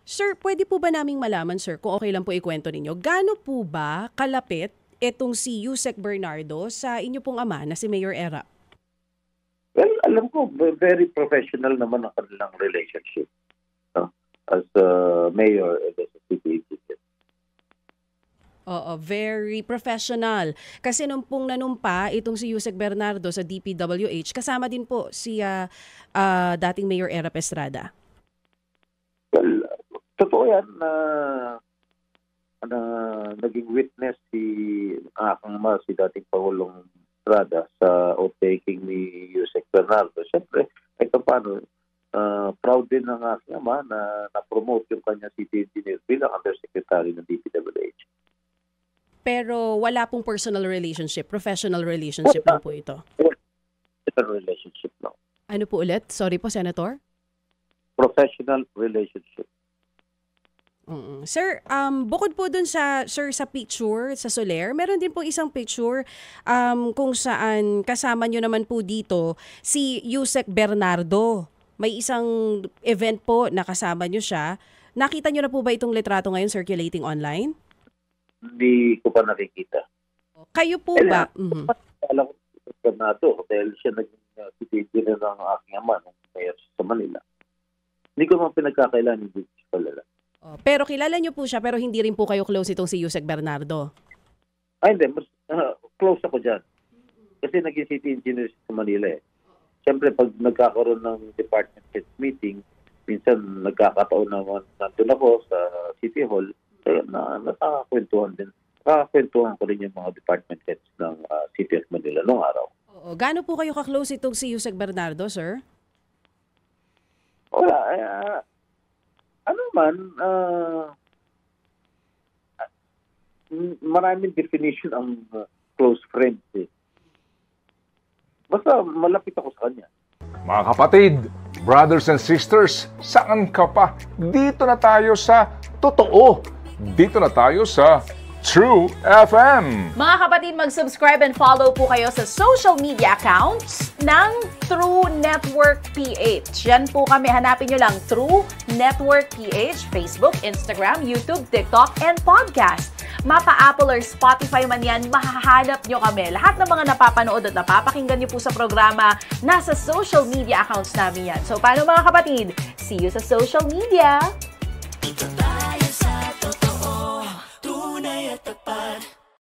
Sir, pwede po ba naming malaman, sir, kung okay lang po ikwento ninyo, gaano po ba kalapit itong si Yusek Bernardo sa inyo pong ama na si Mayor Erap? Well, alam ko, very professional naman ang kanilang relationship, no? As mayor and as a city engineer. Oo, very professional. Kasi nung pong nanumpa itong si Yusek Bernardo sa DPWH, kasama din po si dating Mayor Erap Estrada. Well, totoo yan na naging witness si aking ama, si dating Pangulong Estrada sa oath-taking ni Yusek Bernardo. Siyempre, kahit paano, proud din ng aking ama na na-promote yung kanya city engineer bilang undersecretary ng DPWH. Pero wala pong personal relationship, professional relationship lang po ito. Professional relationship, no. Ano po ulit? Sorry po, Senator. Professional relationship. Sir, bukod po dun sa picture sa Soler, meron din po isang picture kung saan kasama nyo naman po dito si Yusek Bernardo. May isang event po na kasama nyo siya. Nakita nyo na po ba itong litrato ngayon circulating online? Hindi ko pa nakikita. Kayo po ba? Alam ko si Bernardo dahil siya naging city engineer ng aking ama nung mayor sa Manila. Hindi ko naman pinagkakailan yung palala. Pero kilala niyo po siya pero hindi rin po kayo close itong si Yusek Bernardo? Ay, hindi. Mas close ako dyan. Kasi naging city engineer sa Manila eh. Siyempre, pag nagkakaroon ng department head meeting, minsan nagkakataon naman nandun ako sa City Hall, nakakakwentuhan din. Nakakakwentuhan ko rin yung mga department heads ng City of Manila noong araw. Oo. Gaano po kayo ka-close itong si Yusek Bernardo, sir? Wala. Maraming definition ang close friends eh. Basta malapit ako sa kanya. Mga kapatid, brothers and sisters, saan ka pa? Dito na tayo sa totoo. Dito na tayo sa True FM. Mga kapatid, mag-subscribe and follow po kayo sa social media accounts ng True Network PH. Yan po kami. Hanapin nyo lang True Network PH, Facebook, Instagram, YouTube, TikTok, and podcast. Mapa Apple or Spotify man yan, mahahanap nyo kami. Lahat ng mga napapanood at napapakinggan nyo po sa programa, nasa social media accounts namin yan. So, paano mga kapatid? See you sa social media!